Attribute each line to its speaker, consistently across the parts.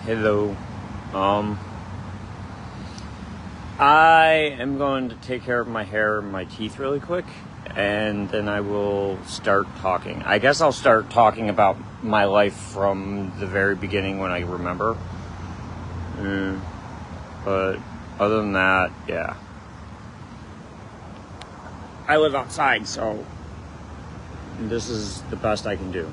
Speaker 1: Hello. I am going to take care of my hair and my teeth really quick, and then I will start talking. I guess I'll start talking about my life from the very beginning when I remember. But other than that, yeah. I live outside, so this is the best I can do.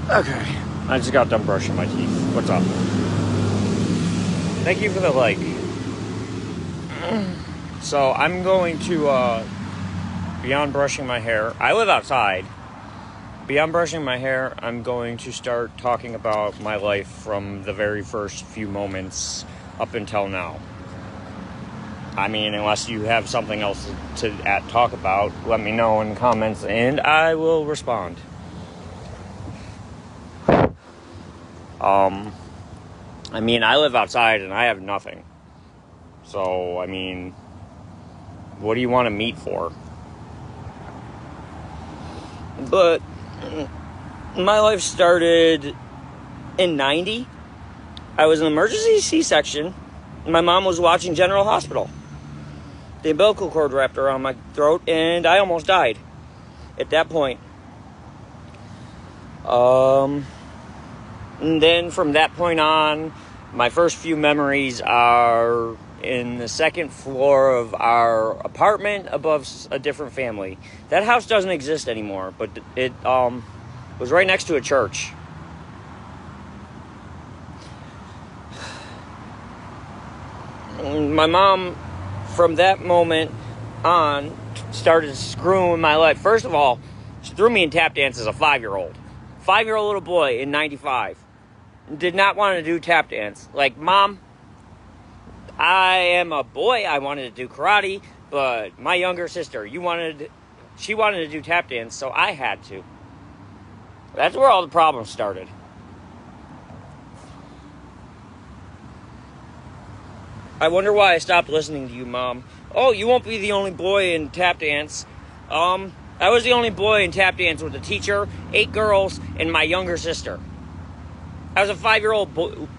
Speaker 1: Okay, I just got done brushing my teeth. What's up? Thank you for the like. So I'm going to, beyond brushing my hair, I live outside. Beyond brushing my hair, I'm going to start talking about my life from the very first few moments up until now. I mean, unless you have something else to talk about, let me know in the comments and I will respond. I mean, I live outside and I have nothing. So, I mean, what do you want to meet for? But my life started in 90. I was an emergency C-section. My mom was watching General Hospital. The umbilical cord wrapped around my throat and I almost died at that point. And then from that point on, my first few memories are in the second floor of our apartment above a different family. That house doesn't exist anymore, but it was right next to a church. My mom, from that moment on, started screwing my life. First of all, she threw me in tap dance as a 5-year-old. 5-year-old little boy in 95. Did not want to do tap dance. Like, Mom, I am a boy. I wanted to do karate, but my younger sister, she wanted to do tap dance, so I had to. That's where all the problems started. I wonder why I stopped listening to you, Mom. Oh, you won't be the only boy in tap dance. I was the only boy in tap dance with a teacher, 8 girls, and my younger sister. I was a 5-year-old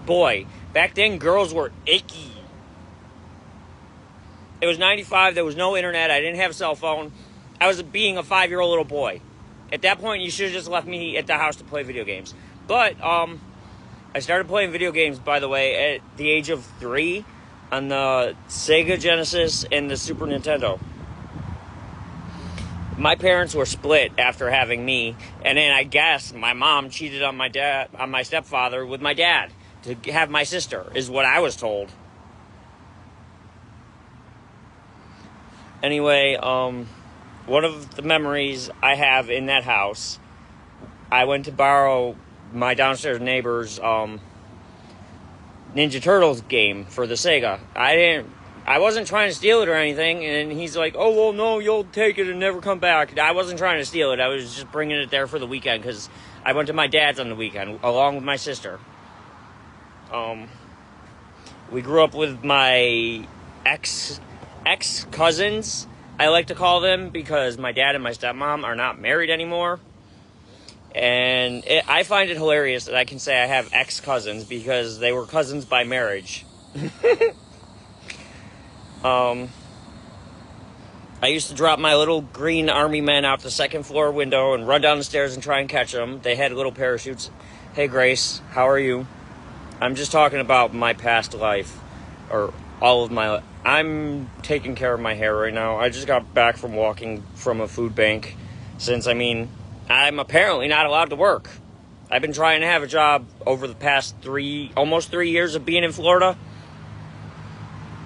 Speaker 1: boy. Back then, girls were icky. It was 95. There was no internet. I didn't have a cell phone. I was being a 5-year-old little boy. At that point, you should have just left me at the house to play video games. But I started playing video games, by the way, at the age of 3 on the Sega Genesis and the Super Nintendo. My parents were split after having me, and then I guess my mom cheated on my stepfather with my dad to have my sister, is what I was told. Anyway, one of the memories I have in that house, I went to borrow my downstairs neighbor's Ninja Turtles game for the Sega. I wasn't trying to steal it or anything, and he's like, oh, well, no, you'll take it and never come back. I wasn't trying to steal it. I was just bringing it there for the weekend, because I went to my dad's on the weekend, along with my sister. We grew up with my ex-cousins, I like to call them, because my dad and my stepmom are not married anymore. And I find it hilarious that I can say I have ex-cousins, because they were cousins by marriage. I used to drop my little green army men out the second floor window and run down the stairs and try and catch them. They had little parachutes. Hey, Grace, how are you? I'm just talking about my past life, or all of my life. I'm taking care of my hair right now. I just got back from walking from a food bank, since, I'm apparently not allowed to work. I've been trying to have a job over the past almost 3 years of being in Florida.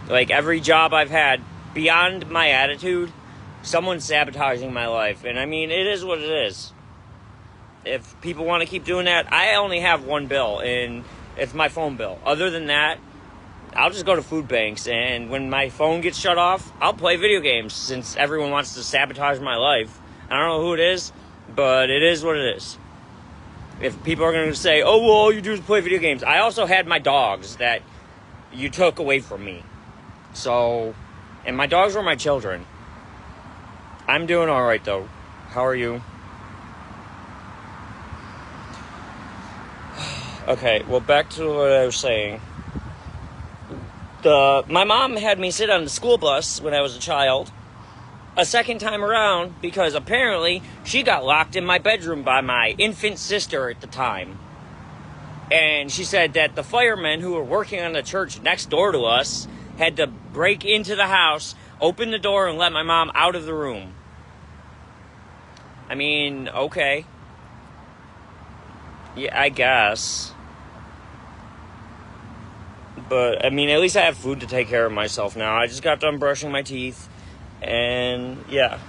Speaker 1: Like, every job I've had, beyond my attitude, someone's sabotaging my life. And it is what it is. If people want to keep doing that, I only have one bill, and it's my phone bill. Other than that, I'll just go to food banks, and when my phone gets shut off, I'll play video games, since everyone wants to sabotage my life. I don't know who it is, but it is what it is. If people are going to say, oh, well, all you do is play video games. I also had my dogs that you took away from me. So, and my dogs were my children. I'm doing all right, though. How are you? Okay, well, back to what I was saying. My mom had me sit on the school bus when I was a child a second time around, because apparently she got locked in my bedroom by my infant sister at the time. And she said that the firemen who were working on the church next door to us had to break into the house, open the door, and let my mom out of the room. Okay. Yeah, I guess. But, at least I have food to take care of myself now. I just got done brushing my teeth. And, yeah.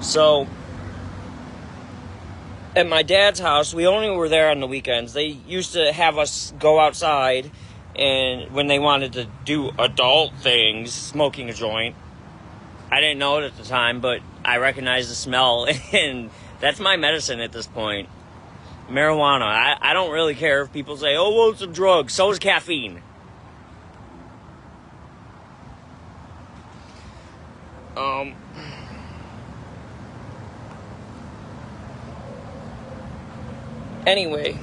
Speaker 1: So, at my dad's house, we only were there on the weekends. They used to have us go outside, and when they wanted to do adult things, smoking a joint. I didn't know it at the time, but I recognized the smell, and that's my medicine at this point. Marijuana. I don't really care if people say, oh, well, it's a drug. So is caffeine. Anyway,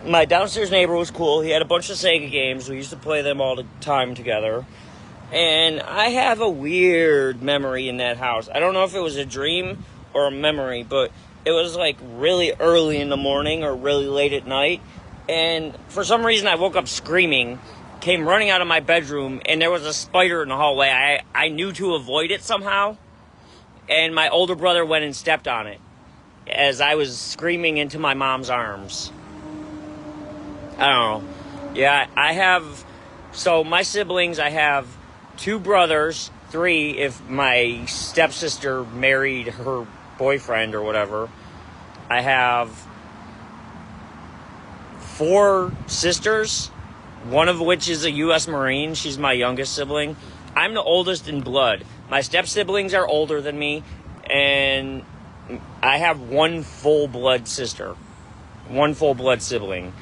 Speaker 1: my downstairs neighbor was cool. He had a bunch of Sega games. We used to play them all the time together. And I have a weird memory in that house. I don't know if it was a dream or a memory, but it was like really early in the morning or really late at night. And for some reason I woke up screaming, came running out of my bedroom, and there was a spider in the hallway. I knew to avoid it somehow. and my older brother went and stepped on it as I was screaming into my mom's arms. I don't know. Yeah, I have... So, my siblings, I have 2 brothers, 3 if my stepsister married her boyfriend or whatever. I have 4 sisters, one of which is a U.S. Marine. She's my youngest sibling. I'm the oldest in blood. My step-siblings are older than me, and I have 1 full-blood sister. 1 full-blood sibling.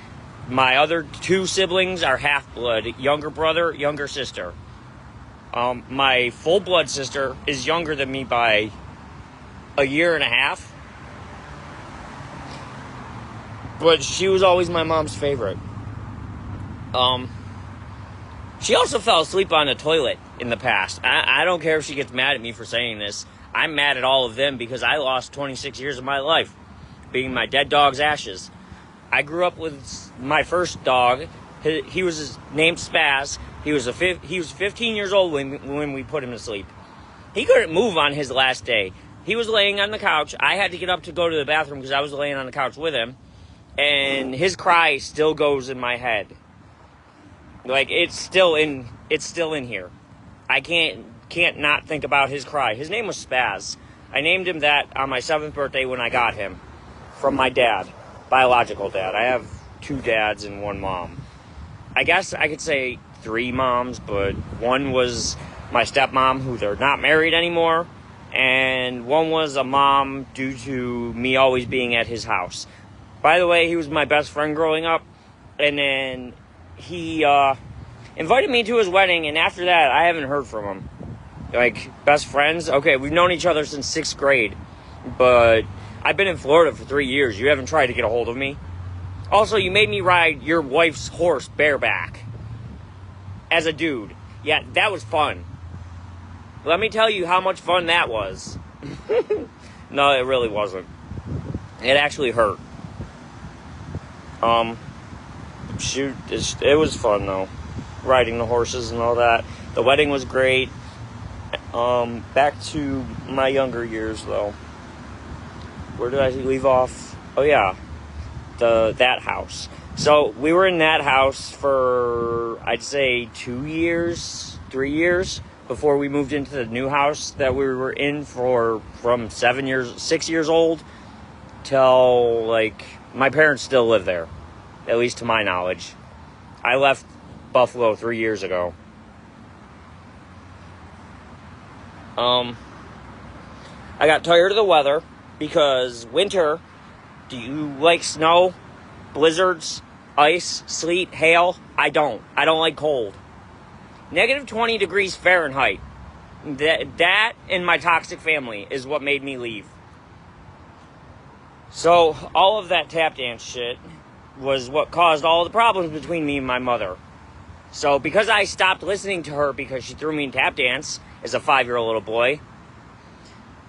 Speaker 1: My other 2 siblings are half-blood. Younger brother, younger sister. My full-blood sister is younger than me by a year and a half. But she was always my mom's favorite. She also fell asleep on the toilet in the past. I don't care if she gets mad at me for saying this. I'm mad at all of them because I lost 26 years of my life being my dead dog's ashes. I grew up with my first dog. He was named Spaz. He was 15 years old when we put him to sleep. He couldn't move on his last day. He was laying on the couch. I had to get up to go to the bathroom because I was laying on the couch with him. And his cry still goes in my head. Like, it's still in here. I can't not think about his cry. His name was Spaz. I named him that on my 7th birthday when I got him from my dad, biological dad. I have 2 dads and 1 mom. I guess I could say 3 moms, but 1 was my stepmom, who they're not married anymore, and 1 was a mom due to me always being at his house. By the way, he was my best friend growing up, and then he invited me to his wedding, and after that, I haven't heard from him. Like, best friends? Okay, we've known each other since 6th grade, but I've been in Florida for 3 years. You haven't tried to get a hold of me. Also, you made me ride your wife's horse bareback as a dude. Yeah, that was fun. Let me tell you how much fun that was. No, it really wasn't. It actually hurt. Shoot, it was fun, though. Riding the horses and all that. The wedding was great. Back to my younger years, though. Where did I leave off? Oh, yeah. That house. So, we were in that house for, I'd say, 2 years, 3 years, before we moved into the new house that we were in from 6 years old till, like, my parents still live there. At least to my knowledge. I left Buffalo 3 years ago. I got tired of the weather because winter, do you like snow, blizzards, ice, sleet, hail? I don't. I don't like cold. Negative 20 degrees Fahrenheit. That and my toxic family is what made me leave. So, all of that tap dance shit was what caused all the problems between me and my mother. So, because I stopped listening to her because she threw me in tap dance as a 5-year-old little boy,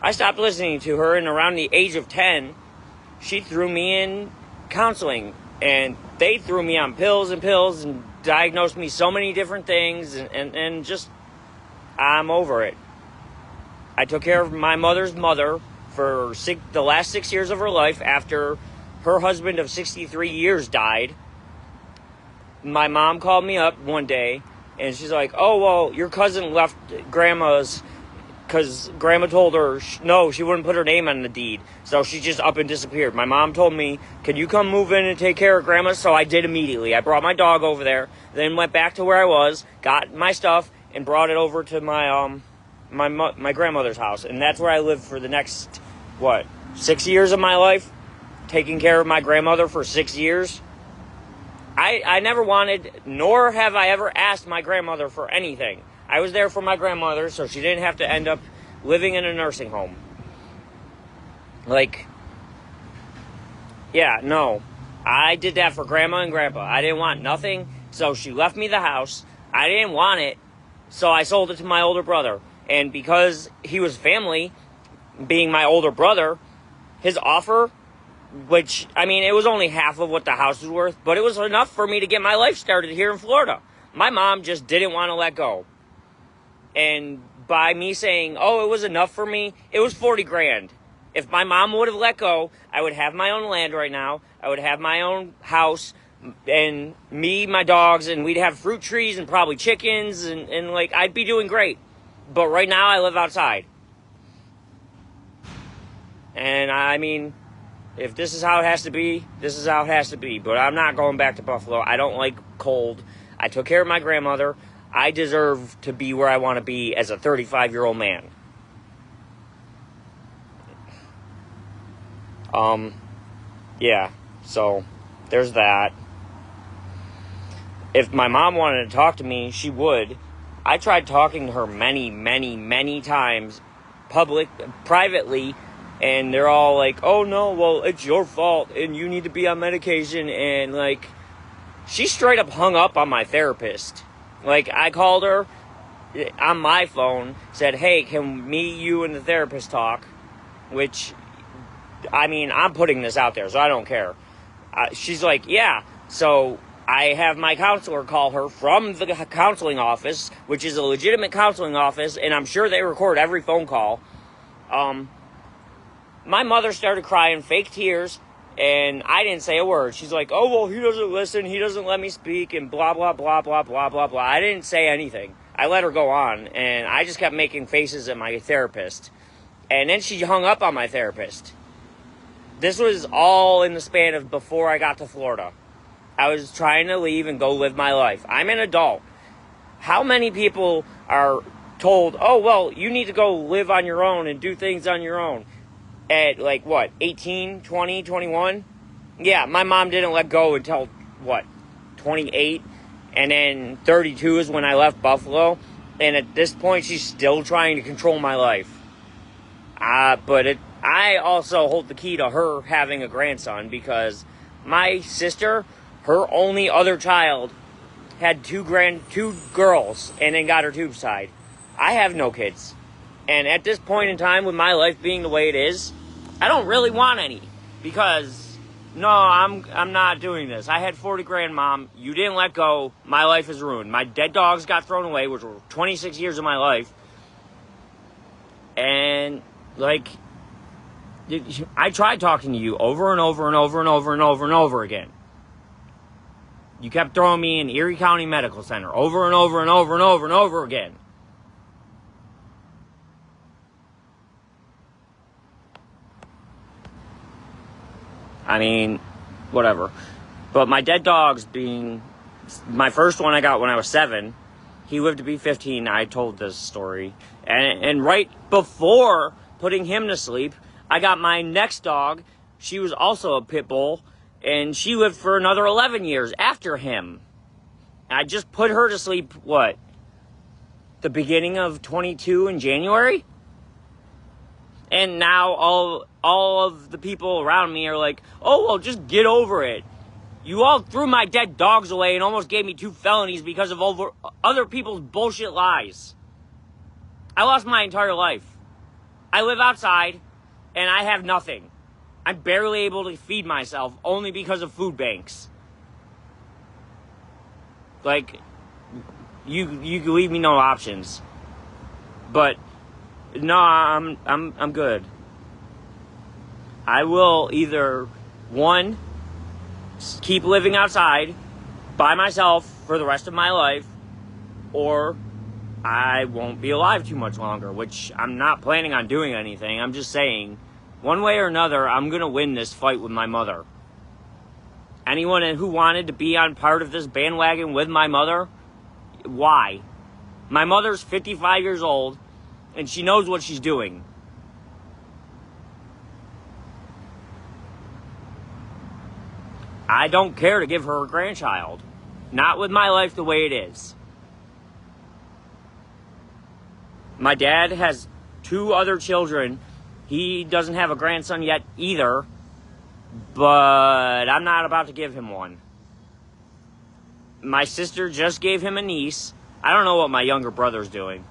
Speaker 1: I stopped listening to her, and around the age of 10, she threw me in counseling, and they threw me on pills and diagnosed me so many different things, and just, I'm over it. I took care of my mother's mother for the last 6 years of her life after her husband of 63 years died. My mom called me up one day, and she's like, oh, well, your cousin left Grandma's, because Grandma told her, no, she wouldn't put her name on the deed. So she just up and disappeared. My mom told me, can you come move in and take care of Grandma? So I did immediately. I brought my dog over there, then went back to where I was, got my stuff, and brought it over to my grandmother's house. And that's where I lived for the next, 6 years of my life? Taking care of my grandmother for 6 years. I never wanted, nor have I ever asked my grandmother for anything. I was there for my grandmother so she didn't have to end up living in a nursing home. Like, yeah, no. I did that for Grandma and Grandpa. I didn't want nothing, so she left me the house. I didn't want it, so I sold it to my older brother. And because he was family, being my older brother, his offer, which, I mean, it was only half of what the house was worth, but it was enough for me to get my life started here in Florida. My mom just didn't want to let go. And by me saying, oh, it was enough for me, it was 40 grand. If my mom would have let go, I would have my own land right now. I would have my own house, and me, my dogs, and we'd have fruit trees and probably chickens, and like, I'd be doing great. But right now, I live outside. And I mean, if this is how it has to be, this is how it has to be. But I'm not going back to Buffalo. I don't like cold. I took care of my grandmother. I deserve to be where I want to be as a 35-year-old man. Yeah, so there's that. If my mom wanted to talk to me, she would. I tried talking to her many, many, many times, privately, and they're all like, oh no, well, it's your fault, and you need to be on medication, and like, she straight up hung up on my therapist. Like, I called her on my phone, said, hey, can me, you, and the therapist talk? Which, I mean, I'm putting this out there, so I don't care. She's like, yeah. So I have my counselor call her from the counseling office, which is a legitimate counseling office, and I'm sure they record every phone call. My mother started crying, fake tears, and I didn't say a word. She's like, oh, well, he doesn't listen, he doesn't let me speak, and blah, blah, blah, blah, blah, blah, blah. I didn't say anything. I let her go on, and I just kept making faces at my therapist. And then she hung up on my therapist. This was all in the span of before I got to Florida. I was trying to leave and go live my life. I'm an adult. How many people are told, oh, well, you need to go live on your own and do things on your own at, like, what, 18, 20, 21? Yeah, my mom didn't let go until, what, 28? And then 32 is when I left Buffalo. And at this point, she's still trying to control my life. I also hold the key to her having a grandson because my sister, her only other child, had two girls and then got her tubes tied. I have no kids. And at this point in time, with my life being the way it is, I don't really want any. Because, no, I'm not doing this. I had 40 grand, Mom. You didn't let go. My life is ruined. My dead dogs got thrown away, which were 26 years of my life. And, like, I tried talking to you over and over and over and over and over and over again. You kept throwing me in Erie County Medical Center over and over and over and over and over again. I mean, whatever. But my dead dogs being... My first one I got when I was 7. He lived to be 15. I told this story. And right before putting him to sleep, I got my next dog. She was also a pit bull. And she lived for another 11 years after him. I just put her to sleep, what? The beginning of 22 in January? And now all of the people around me are like, oh, well, just get over it. You all threw my dead dogs away and almost gave me 2 felonies because of other people's bullshit lies. I lost my entire life. I live outside, and I have nothing. I'm barely able to feed myself only because of food banks. Like, you leave me no options. But no, I'm good. I will either, one, keep living outside by myself for the rest of my life, or I won't be alive too much longer, which I'm not planning on doing anything. I'm just saying, one way or another, I'm going to win this fight with my mother. Anyone who wanted to be on part of this bandwagon with my mother, why? My mother's 55 years old, and she knows what she's doing. I don't care to give her a grandchild. Not with my life the way it is. My dad has 2 other children. He doesn't have a grandson yet either, but I'm not about to give him one. My sister just gave him a niece. I don't know what my younger brother's doing.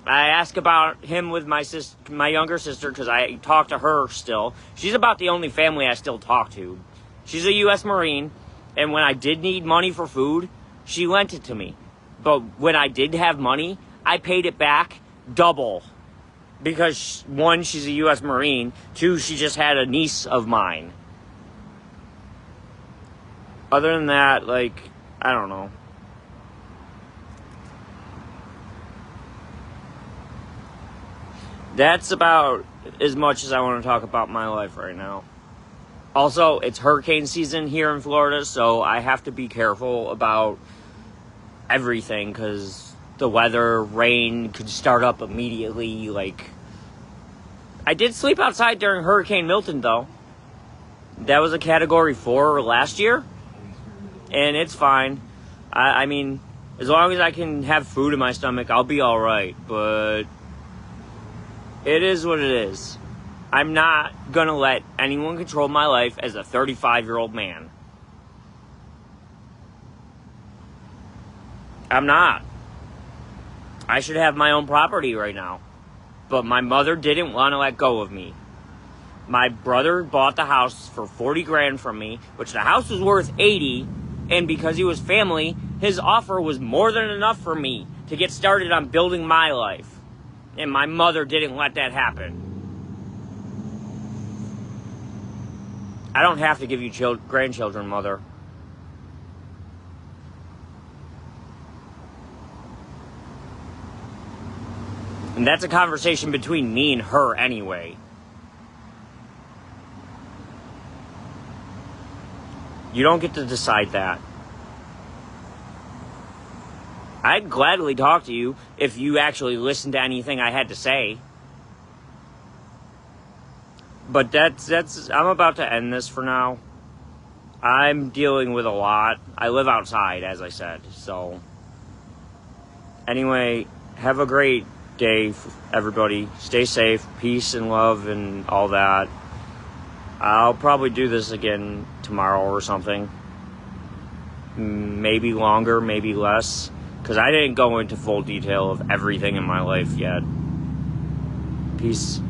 Speaker 1: I ask about him with my younger sister because I talk to her still. She's about the only family I still talk to. She's a U.S. Marine, and when I did need money for food, she lent it to me. But when I did have money, I paid it back double. Because, one, she's a U.S. Marine. Two, she just had a niece of mine. Other than that, like, I don't know. That's about as much as I want to talk about my life right now. Also, it's hurricane season here in Florida, so I have to be careful about everything because the weather, rain could start up immediately. Like, I did sleep outside during Hurricane Milton, though. That was a Category 4 last year, and it's fine. I mean, as long as I can have food in my stomach, I'll be all right, but it is what it is. I'm not going to let anyone control my life as a 35-year-old man. I'm not. I should have my own property right now. But my mother didn't want to let go of me. My brother bought the house for 40 grand from me, which the house was worth 80, and because he was family, his offer was more than enough for me to get started on building my life. And my mother didn't let that happen. I don't have to give you grandchildren, Mother. And that's a conversation between me and her anyway. You don't get to decide that. I'd gladly talk to you if you actually listened to anything I had to say. But I'm about to end this for now. I'm dealing with a lot. I live outside, as I said, so. Anyway, have a great day, everybody. Stay safe, peace and love and all that. I'll probably do this again tomorrow or something. Maybe longer, maybe less. Because I didn't go into full detail of everything in my life yet. Peace.